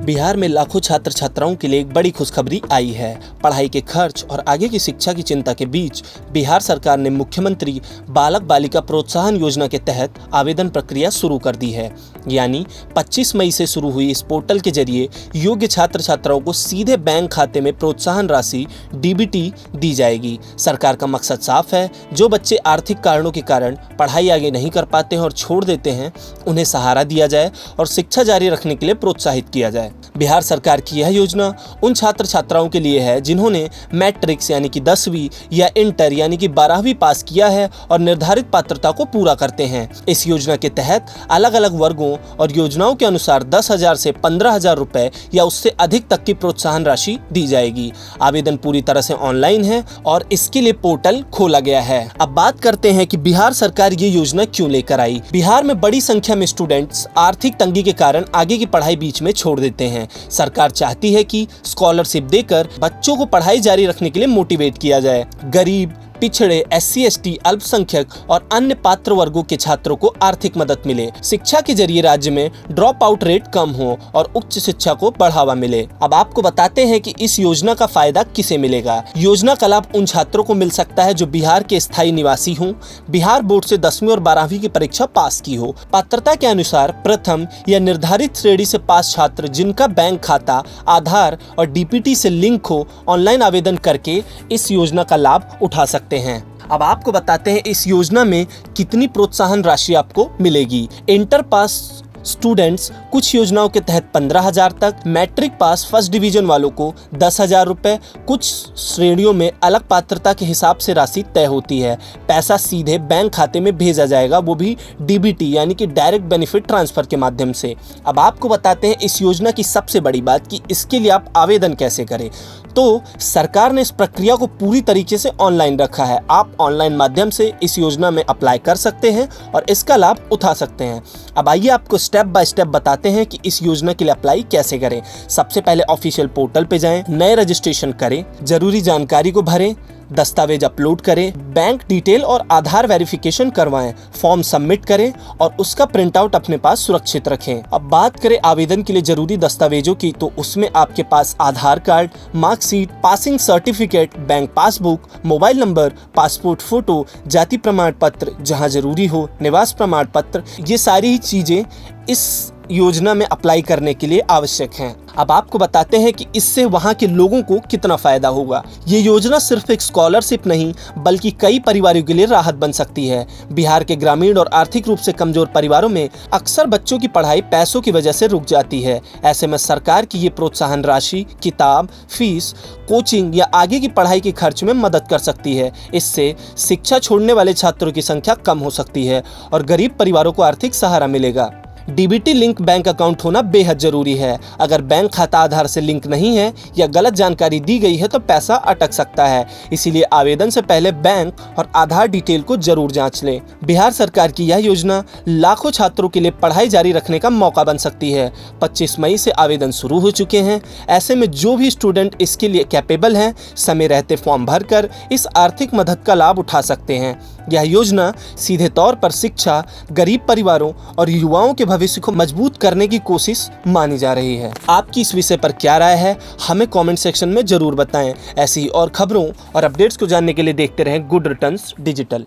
बिहार में लाखों छात्र छात्राओं के लिए एक बड़ी खुशखबरी आई है। पढ़ाई के खर्च और आगे की शिक्षा की चिंता के बीच बिहार सरकार ने मुख्यमंत्री बालक बालिका प्रोत्साहन योजना के तहत आवेदन प्रक्रिया शुरू कर दी है। यानी 25 मई से शुरू हुई इस पोर्टल के जरिए योग्य छात्र छात्राओं को सीधे बैंक खाते में प्रोत्साहन राशि डीबीटी दी जाएगी। सरकार का मकसद साफ है, जो बच्चे आर्थिक कारणों के कारण पढ़ाई आगे नहीं कर पाते हैं और छोड़ देते हैं, उन्हें सहारा दिया जाए और शिक्षा जारी रखने के लिए प्रोत्साहित किया जाए। बिहार सरकार की यह योजना उन छात्र छात्राओं के लिए है जिन्होंने मैट्रिक्स यानी कि 10वीं या इंटर यानी कि 12वीं पास किया है और निर्धारित पात्रता को पूरा करते हैं। इस योजना के तहत अलग अलग वर्गों और योजनाओं के अनुसार 10,000 से 15,000 रुपए या उससे अधिक तक की प्रोत्साहन राशि दी जाएगी। आवेदन पूरी तरह से ऑनलाइन है और इसके लिए पोर्टल खोला गया है। अब बात करते हैं कि बिहार सरकार ये योजना क्यों लेकर आई। बिहार में बड़ी संख्या में स्टूडेंट्स आर्थिक तंगी के कारण आगे की पढ़ाई बीच में छोड़ देते हैं। सरकार चाहती है कि स्कॉलरशिप देकर बच्चों को पढ़ाई जारी रखने के लिए मोटिवेट किया जाए। गरीब, पिछड़े, SC/ST, अल्पसंख्यक और अन्य पात्र वर्गों के छात्रों को आर्थिक मदद मिले। शिक्षा के जरिए राज्य में ड्रॉप आउट रेट कम हो और उच्च शिक्षा को बढ़ावा मिले। अब आपको बताते हैं कि इस योजना का फायदा किसे मिलेगा। योजना का लाभ उन छात्रों को मिल सकता है जो बिहार के स्थायी निवासी हों, बिहार बोर्ड से 10वीं और 12वीं की परीक्षा पास की हो, पात्रता के अनुसार प्रथम या निर्धारित श्रेणी से पास छात्र जिनका बैंक खाता, आधार और DPT से लिंक हो, ऑनलाइन आवेदन करके इस योजना का लाभ उठा सकते हैं। अब आपको बताते हैं इस योजना में कितनी प्रोत्साहन राशि आपको मिलेगी। इंटर पास स्टूडेंट्स कुछ योजनाओं के तहत 15,000 तक, मैट्रिक पास फर्स्ट डिवीजन वालों को 10,000 रुपए, कुछ श्रेणियों में अलग पात्रता के हिसाब से राशि तय होती है। पैसा सीधे बैंक खाते में भेजा जाएगा, वो भी DBT यानी कि डायरेक्ट बेनिफिट ट्रांसफर के माध्यम से। अब आपको बताते हैं इस योजना की सबसे बड़ी बात कि इसके लिए आप आवेदन कैसे करें। तो सरकार ने इस प्रक्रिया को पूरी तरीके से ऑनलाइन रखा है। आप ऑनलाइन माध्यम से इस योजना में अप्लाई कर सकते हैं और इसका लाभ उठा सकते हैं। अब आइए आपको स्टेप बाय स्टेप बताते हैं कि इस योजना के लिए अप्लाई कैसे करें। सबसे पहले ऑफिशियल पोर्टल पे जाएं, नए रजिस्ट्रेशन करें, जरूरी जानकारी को भरें, दस्तावेज अपलोड करें, बैंक डिटेल और आधार वेरिफिकेशन करवाएं, फॉर्म सबमिट करें और उसका प्रिंट आउट अपने पास सुरक्षित रखें। अब बात करें आवेदन के लिए जरूरी दस्तावेजों की, तो उसमें आपके पास Aadhaar card, marksheet, passing certificate, bank passbook, mobile number, passport photo, जाति प्रमाण पत्र जहां जरूरी हो, निवास प्रमाण पत्र, ये सारी ही चीजें इस योजना में अप्लाई करने के लिए आवश्यक हैं। अब आपको बताते हैं कि इससे वहां के लोगों को कितना फायदा होगा। ये योजना सिर्फ एक स्कॉलरशिप नहीं बल्कि कई परिवारों के लिए राहत बन सकती है। बिहार के ग्रामीण और आर्थिक रूप से कमजोर परिवारों में अक्सर बच्चों की पढ़ाई पैसों की वजह से रुक जाती है। ऐसे में सरकार की ये प्रोत्साहन राशि किताब, फीस, कोचिंग या आगे की पढ़ाई के खर्च में मदद कर सकती है। इससे शिक्षा छोड़ने वाले छात्रों की संख्या कम हो सकती है और गरीब परिवारों को आर्थिक सहारा मिलेगा। DBT लिंक बैंक अकाउंट होना बेहद जरूरी है। अगर बैंक खाता आधार से लिंक नहीं है या गलत जानकारी दी गई है तो पैसा अटक सकता है। इसीलिए आवेदन से पहले बैंक और आधार डिटेल को जरूर जांच लें। बिहार सरकार की यह योजना लाखों छात्रों के लिए पढ़ाई जारी रखने का मौका बन सकती है। 25 मई से आवेदन शुरू हो चुके हैं। ऐसे में जो भी स्टूडेंट इसके लिए कैपेबल हैं, समय रहते फॉर्म भरकर इस आर्थिक मदद का लाभ उठा सकते हैं। यह योजना सीधे तौर पर शिक्षा, गरीब परिवारों और युवाओं के भविष्य को मजबूत करने की कोशिश मानी जा रही है। आपकी इस विषय पर क्या राय है, हमें कमेंट सेक्शन में जरूर बताएं। ऐसी और खबरों और अपडेट्स को जानने के लिए देखते रहें गुड रिटर्न्स डिजिटल।